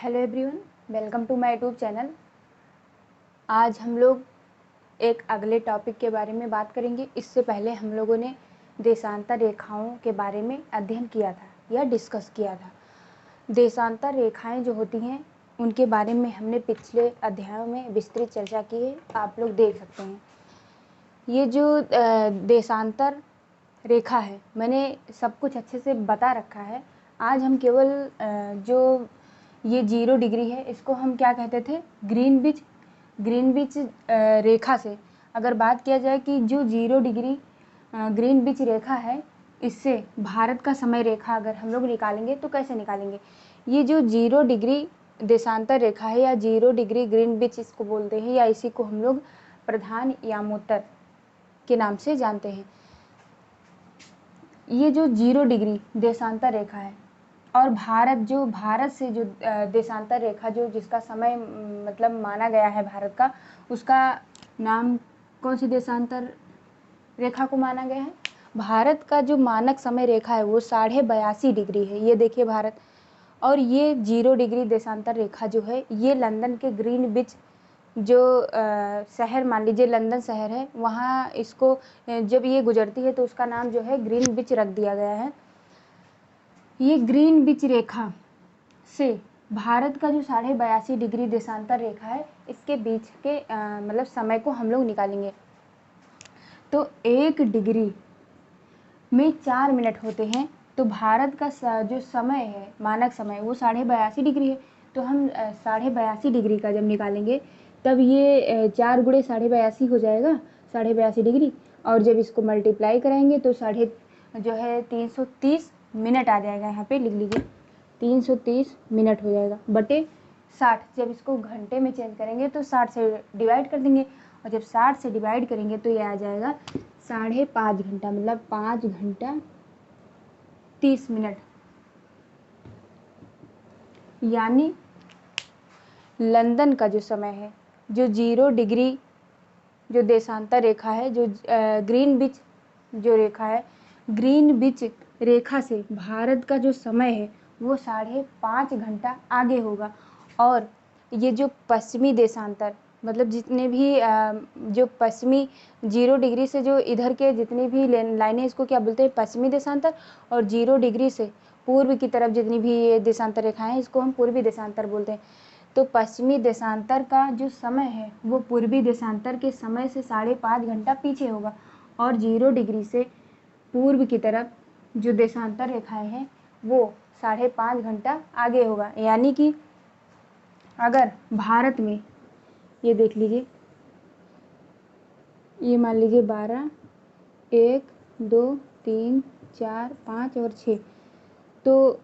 Hello everyone, welcome to my YouTube channel. आज हम लोग एक अगले टॉपिक के बारे में बात करेंगे। इससे पहले हम लोगों ने देशांतर रेखाओं के बारे में अध्ययन किया था या डिस्कस किया था। देशांतर रेखाएं जो होती हैं उनके बारे में हमने पिछले अध्यायों में विस्तृत चर्चा की है, आप लोग देख सकते हैं। ये जो देशांतर रेखा है, मैंने सब कुछ अच्छे से बता रखा है। आज हम केवल जो ये 0 डिग्री है, इसको हम क्या कहते थे, ग्रीनविच रेखा से अगर बात किया जाए कि जो 0 डिग्री ग्रीनविच रेखा है, इससे भारत का समय रेखा अगर हम लोग निकालेंगे तो कैसे निकालेंगे। ये जो 0 डिग्री देशांतर रेखा है या 0 डिग्री ग्रीनविच इसको बोलते हैं, या इसी को हम लोग प्रधान यामोत्तर के नाम से जानते हैं। ये जो 0 डिग्री देशांतर रेखा है और भारत से जो देशांतर रेखा जो जिसका समय मतलब माना गया है भारत का, उसका नाम कौन सी देशांतर रेखा को माना गया है। भारत का जो मानक समय रेखा है वो 82.5 डिग्री है। ये देखिए भारत, और ये 0 डिग्री देशांतर रेखा जो है ये लंदन के ग्रीनविच जो शहर, मान लीजिए लंदन शहर है, वहाँ इसको जब ये गुजरती है तो उसका नाम जो है ग्रीनविच रख दिया गया है। ये ग्रीनविच रेखा से भारत का जो 82.5 डिग्री देशांतर रेखा है, इसके बीच के मतलब समय को हम लोग निकालेंगे तो 1 डिग्री में 4 मिनट होते हैं। तो भारत का जो समय है, मानक समय, वो 82.5 डिग्री है। तो हम 82.5 डिग्री का जब निकालेंगे तब ये 4 गुणे 82.5 हो जाएगा, 82.5 डिग्री। और जब इसको मल्टीप्लाई कराएंगे तो 330 मिनट आ जाएगा। यहाँ पे लिख लीजिए 330 मिनट हो जाएगा बटे 60। जब इसको घंटे में चेंज करेंगे तो 60 से डिवाइड कर देंगे, और जब 60 से डिवाइड करेंगे तो ये आ जाएगा 5.5 घंटा, मतलब 5 घंटा 30 मिनट। यानी लंदन का जो समय है, जो 0 डिग्री जो देशांतर रेखा है, जो ग्रीनविच जो रेखा है, ग्रीनविच रेखा से भारत का जो समय है वो 5.5 घंटा आगे होगा। और ये जो पश्चिमी देशांतर, मतलब जितने भी जो पश्चिमी 0 डिग्री से जो इधर के जितनी भी लाइनें, इसको क्या बोलते हैं, पश्चिमी देशांतर। और 0 डिग्री से पूर्व की तरफ जितनी भी ये देशांतर रेखाएं हैं, इसको हम पूर्वी देशांतर बोलते हैं। तो पश्चिमी देशांतर का जो समय है वो पूर्वी देशांतर के समय से 5.5 घंटा पीछे होगा, और 0 डिग्री से पूर्व की तरफ जो देशांतर रेखाएं हैं वो 5.5 घंटा आगे होगा। यानी कि अगर भारत में, ये देख लीजिए, ये मान लीजिए 12, 1, 2, 3, 4, 5 और 6, तो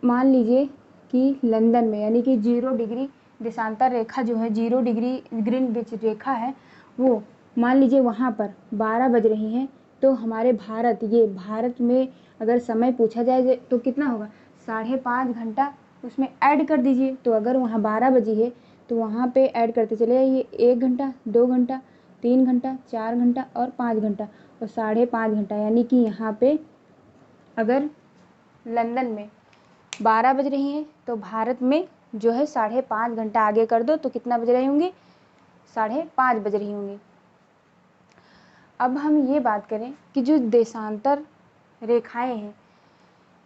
मान लीजिए कि लंदन में, यानी कि 0 डिग्री देशांतर रेखा जो है, 0 डिग्री ग्रीनविच रेखा है, वो मान लीजिए वहाँ पर 12 बज रही हैं। तो हमारे भारत में अगर समय पूछा जाए तो कितना होगा, 5.5 घंटा उसमें ऐड कर दीजिए। तो अगर वहाँ 12 बजी है तो वहाँ पे ऐड करते चले जाइए 1 घंटा, 2 घंटा, 3 घंटा, 4 घंटा और 5 घंटा और 5.5 घंटा। यानी कि यहाँ पे अगर लंदन में 12 बज रही हैं तो भारत में जो है 5.5 घंटा आगे कर दो तो कितना बज रही होंगी, 5:30 बज रही होंगी। अब हम ये बात करें कि जो देशांतर रेखाएं हैं,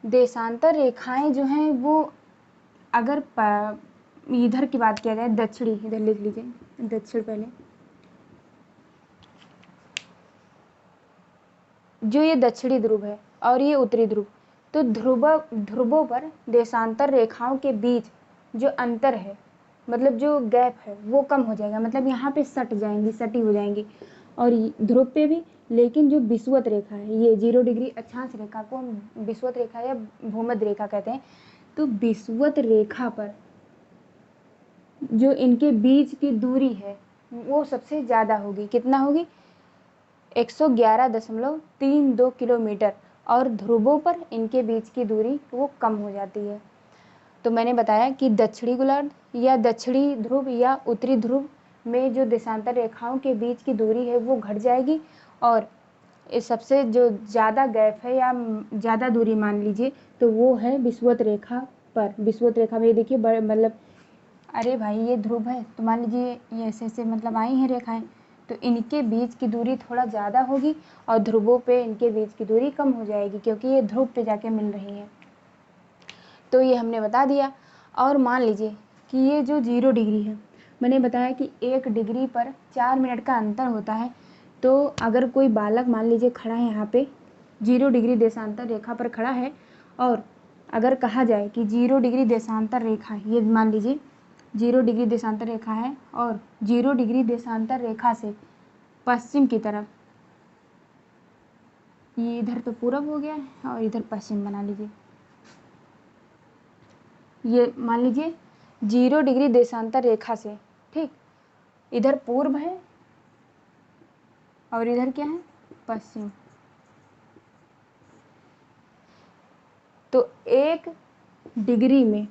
देशांतर रेखाएं जो हैं वो अगर इधर की बात किया जाए, दक्षिणी, इधर लिख लीजिए दक्षिण पहले, जो ये दक्षिणी ध्रुव है और ये उत्तरी ध्रुव, तो ध्रुवों पर देशांतर रेखाओं के बीच जो अंतर है, मतलब जो गैप है, वो कम हो जाएगा। मतलब यहाँ पे सटी हो जाएंगी। और ध्रुव पे भी, लेकिन जो विषुवत रेखा है, ये 0 डिग्री अक्षांश रेखा को हम विषुवत रेखा या भूमध्य रेखा कहते हैं। तो विषुवत रेखा पर जो इनके बीच की दूरी है वो सबसे ज़्यादा होगी। कितना होगी, 111.32 किलोमीटर। और ध्रुवों पर इनके बीच की दूरी वो कम हो जाती है। तो मैंने बताया कि दक्षिणी गोलार्ध या दक्षिणी ध्रुव या उत्तरी ध्रुव में जो देशांतर रेखाओं के बीच की दूरी है वो घट जाएगी, और इस सबसे जो ज़्यादा गैप है या ज़्यादा दूरी मान लीजिए तो वो है विषुवत रेखा पर विषुवत रेखा में, ये देखिए मतलब अरे भाई ये ध्रुव है, तो मान लीजिए ये ऐसे ऐसे मतलब आई हैं रेखाएं, तो इनके बीच की दूरी थोड़ा ज़्यादा होगी और ध्रुवों पे इनके बीच की दूरी कम हो जाएगी, क्योंकि ये ध्रुव पे जाके मिल रही हैं। तो ये हमने बता दिया। और मान लीजिए कि ये जो 0 डिग्री है, मैंने बताया कि 1 डिग्री पर 4 मिनट का अंतर होता है। तो अगर कोई बालक मान लीजिए खड़ा है यहाँ पे 0 डिग्री देशांतर रेखा पर खड़ा है, और अगर कहा जाए कि 0 डिग्री देशांतर रेखा, ये मान लीजिए 0 डिग्री देशांतर रेखा है, और 0 डिग्री देशांतर रेखा से पश्चिम की तरफ, ये इधर तो पूरब हो गया है और इधर पश्चिम बना लीजिए। ये मान लीजिए 0 डिग्री देशांतर रेखा से, ठीक, इधर पूर्व है और इधर क्या है, पश्चिम। तो 1 डिग्री में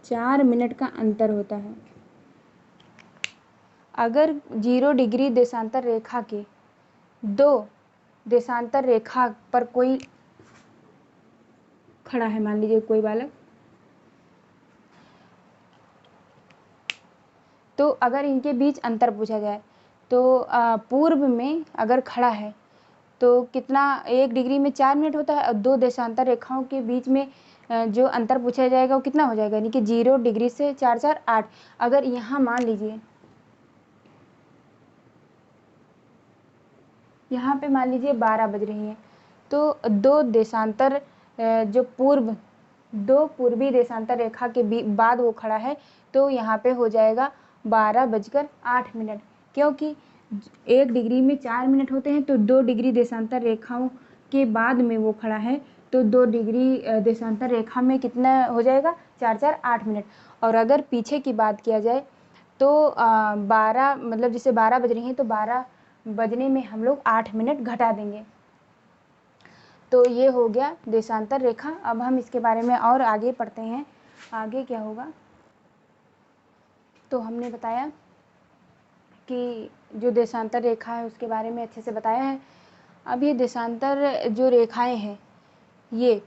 4 मिनट का अंतर होता है। अगर 0 डिग्री देशांतर रेखा के 2 देशांतर रेखा पर कोई खड़ा है, मान लीजिए कोई बालक, तो अगर इनके बीच अंतर पूछा जाए तो पूर्व में अगर खड़ा है तो कितना, 1 डिग्री में 4 मिनट होता है, और 2 देशांतर रेखाओं के बीच में जो अंतर पूछा जाएगा वो कितना हो जाएगा, यानी कि 0 डिग्री से 4 4 8। अगर यहाँ मान लीजिए, यहाँ पे मान लीजिए 12 बज रही हैं, तो 2 देशांतर जो दो पूर्वी देशांतर रेखा के बाद वो खड़ा है, तो यहाँ पे हो जाएगा 12:08, क्योंकि 1 डिग्री में 4 मिनट होते हैं, तो 2 डिग्री देशांतर रेखाओं के बाद में वो खड़ा है, तो 2 डिग्री देशांतर रेखा में कितना हो जाएगा, 4 4 8 मिनट। और अगर पीछे की बात किया जाए तो 12 मतलब जैसे 12 बज रही हैं, तो 12 बजने में हम लोग 8 मिनट घटा देंगे। तो ये हो गया देशांतर रेखा। अब हम इसके बारे में और आगे पढ़ते हैं, आगे क्या होगा। तो हमने बताया कि जो देशांतर रेखा है उसके बारे में अच्छे से बताया है। अब ये देशांतर जो रेखाएं हैं, ये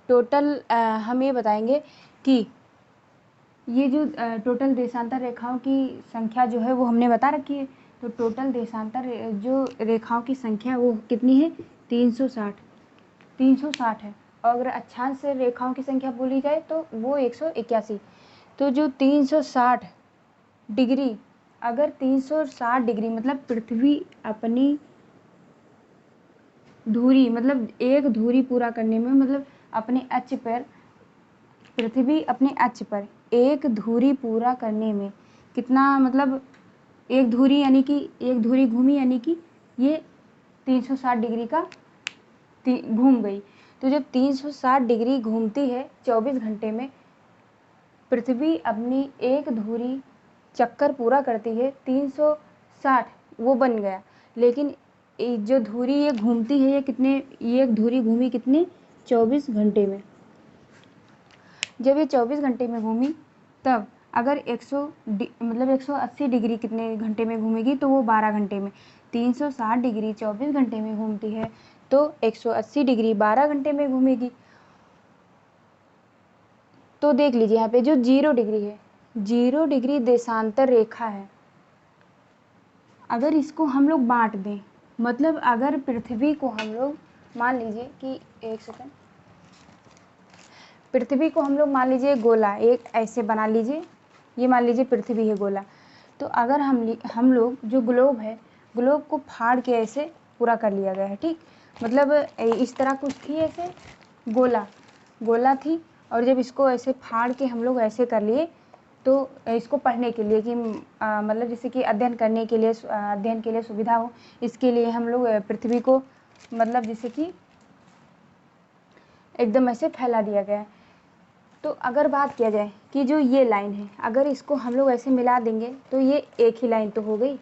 टोटल हम ये बताएंगे कि ये जो टोटल देशांतर रेखाओं की संख्या जो है वो हमने बता रखी है। तो टोटल देशांतर जो रेखाओं की संख्या वो कितनी है, 360 है। और अगर अक्षांश रेखाओं की संख्या बोली जाए तो वो 181। तो जो 360 डिग्री, अगर 360 डिग्री मतलब पृथ्वी अपनी धुरी, मतलब एक धुरी पूरा करने में, मतलब अपने अक्ष पर, पृथ्वी अपने अक्ष पर एक धुरी पूरा करने में कितना, मतलब एक धुरी यानी कि एक धुरी घूमी, यानी कि ये 360 डिग्री का घूम गई। तो जब 360 डिग्री घूमती है 24 घंटे में, पृथ्वी अपनी एक धुरी चक्कर पूरा करती है 360, वो बन गया। लेकिन जो धुरी ये घूमती है, ये कितने, ये एक धुरी घूमी कितने, 24 घंटे में। जब ये 24 घंटे में घूमी, तब अगर 180 डिग्री कितने घंटे में घूमेगी, तो वो 12 घंटे में। 360 डिग्री 24 घंटे में घूमती है, तो 180 डिग्री 12 घंटे में घूमेगी। तो देख लीजिए यहाँ पे जो 0 डिग्री है, 0 डिग्री देशांतर रेखा है, अगर इसको हम लोग बांट दें, मतलब अगर पृथ्वी को हम लोग मान लीजिए कि, एक सेकंड, पृथ्वी को हम लोग मान लीजिए गोला एक ऐसे बना लीजिए, ये मान लीजिए पृथ्वी है गोला। तो अगर हम लोग जो ग्लोब है, ग्लोब को फाड़ के ऐसे पूरा कर लिया गया है, ठीक, मतलब इस तरह कुछ थी, ऐसे गोला थी, और जब इसको ऐसे फाड़ के हम लोग ऐसे कर लिए, तो इसको पढ़ने के लिए कि मतलब जैसे कि अध्ययन के लिए सुविधा हो, इसके लिए हम लोग पृथ्वी को मतलब जैसे कि एकदम ऐसे फैला दिया गया है। तो अगर बात किया जाए कि जो ये लाइन है, अगर इसको हम लोग ऐसे मिला देंगे तो ये एक ही लाइन तो हो गई।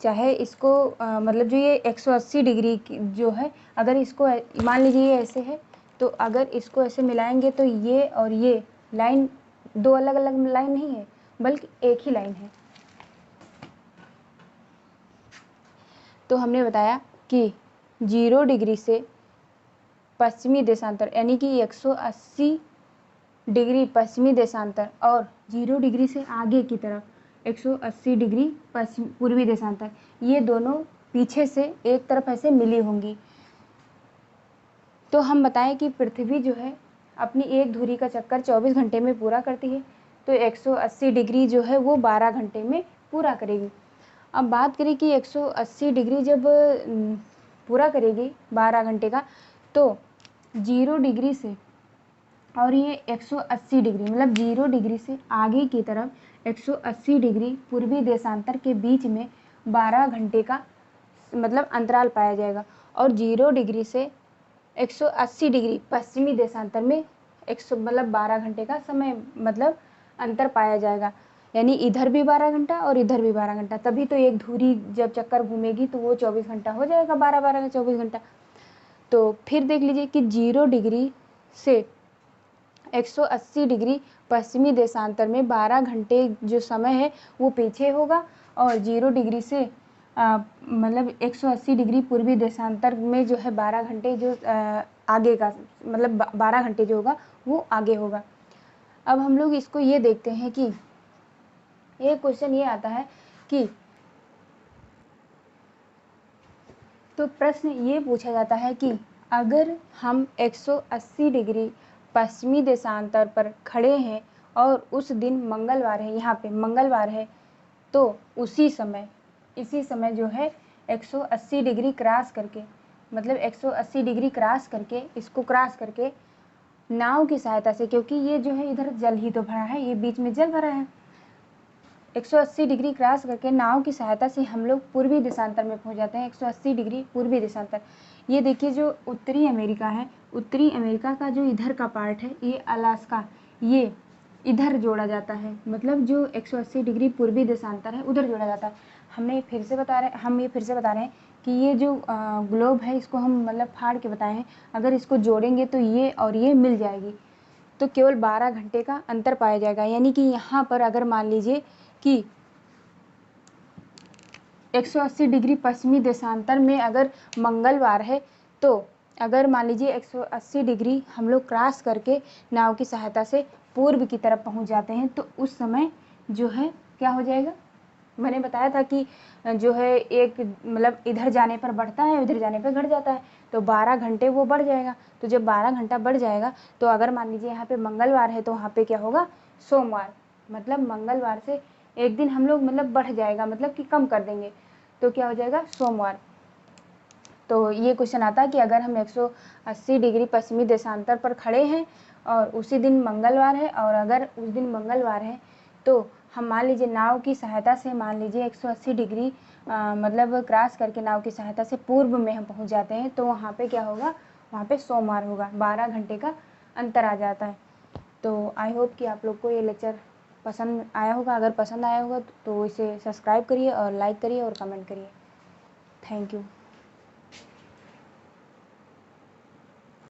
चाहे इसको मतलब जो ये 180 डिग्री की जो है, अगर इसको मान लीजिए ये ऐसे है, तो अगर इसको ऐसे मिलाएंगे तो ये और ये लाइन दो अलग अलग लाइन नहीं है, बल्कि एक ही लाइन है। तो हमने बताया कि 0 डिग्री से पश्चिमी देशांतर यानी कि 180 डिग्री पश्चिमी देशांतर और 0 डिग्री से आगे की तरफ 180 डिग्री पूर्वी देशांतर, ये दोनों पीछे से एक तरफ ऐसे मिली होंगी। तो हम बताएं कि पृथ्वी जो है अपनी एक धुरी का चक्कर 24 घंटे में पूरा करती है, तो 180 डिग्री जो है वो 12 घंटे में पूरा करेगी। अब बात करें कि 180 डिग्री जब पूरा करेगी 12 घंटे का, तो 0 डिग्री से और ये 180 डिग्री मतलब 0 डिग्री से आगे की तरफ 180 डिग्री पूर्वी देशांतर के बीच में 12 घंटे का मतलब अंतराल पाया जाएगा। और 0 डिग्री से 180 डिग्री पश्चिमी देशांतर में 100 मतलब 12 घंटे का समय मतलब अंतर पाया जाएगा। यानी इधर भी 12 घंटा और इधर भी 12 घंटा, तभी तो एक धुरी जब चक्कर घूमेगी तो वो 24 घंटा हो जाएगा, 12-12 का 24 घंटा। तो फिर देख लीजिए कि 0 डिग्री से 180 डिग्री पश्चिमी देशांतर में 12 घंटे जो समय है वो पीछे होगा, और 0 डिग्री से मतलब 180 डिग्री पूर्वी देशांतर में जो है 12 घंटे जो आगे का मतलब 12 घंटे जो होगा वो आगे होगा। अब हम लोग इसको ये देखते हैं कि ये क्वेश्चन ये आता है कि तो प्रश्न ये पूछा जाता है कि अगर हम 180 डिग्री पश्चिमी देशांतर पर खड़े हैं और उस दिन मंगलवार है, यहाँ पे मंगलवार है, तो इसी समय जो है 180 डिग्री क्रॉस करके मतलब 180 डिग्री क्रॉस करके इसको क्रॉस करके नाव की सहायता से, क्योंकि ये जो है इधर जल ही तो भरा है, ये बीच में जल भरा है, 180 डिग्री क्रॉस करके नाव की सहायता से हम लोग पूर्वी देशांतर में पहुंच जाते हैं। 180 डिग्री पूर्वी देशांतर, ये देखिए जो उत्तरी अमेरिका है, उत्तरी अमेरिका का जो इधर का पार्ट है ये अलास्का, ये इधर जोड़ा जाता है, मतलब जो 180 डिग्री पूर्वी देशांतर है उधर जोड़ा जाता है। हम ये फिर से बता रहे हैं कि ये जो ग्लोब है इसको हम मतलब फाड़ के बताए हैं, अगर इसको जोड़ेंगे तो ये और ये मिल जाएगी, तो केवल 12 घंटे का अंतर पाया जाएगा। यानी कि यहाँ पर अगर मान लीजिए कि 180 डिग्री पश्चिमी देशांतर में अगर मंगलवार है, तो अगर मान लीजिए 180 डिग्री हम लोग क्रॉस करके नाव की सहायता से पूर्व की तरफ पहुंच जाते हैं, तो उस समय जो है क्या हो जाएगा, मैंने बताया था कि जो है एक मतलब इधर जाने पर बढ़ता है उधर जाने पर घट जाता है, तो 12 घंटे वो बढ़ जाएगा। तो जब 12 घंटा बढ़ जाएगा तो अगर मान लीजिए यहाँ पे मंगलवार है तो वहाँ पे क्या होगा, सोमवार, मतलब मंगलवार से एक दिन हम लोग मतलब बढ़ जाएगा, मतलब कि कम कर देंगे, तो क्या हो जाएगा, सोमवार। तो ये क्वेश्चन आता है कि अगर हम 180 डिग्री पश्चिमी देशांतर पर खड़े हैं और उसी दिन मंगलवार है, और अगर उस दिन मंगलवार है तो हम मान लीजिए नाव की सहायता से मान लीजिए 180 डिग्री मतलब क्रॉस करके नाव की सहायता से पूर्व में हम पहुंच जाते हैं, तो वहाँ पे क्या होगा, वहाँ पे सोमवार होगा, 12 घंटे का अंतर आ जाता है। तो आई होप कि आप लोग को ये लेक्चर पसंद आया होगा। अगर पसंद आया होगा तो इसे सब्सक्राइब करिए और लाइक करिए और कमेंट करिए। Thank you.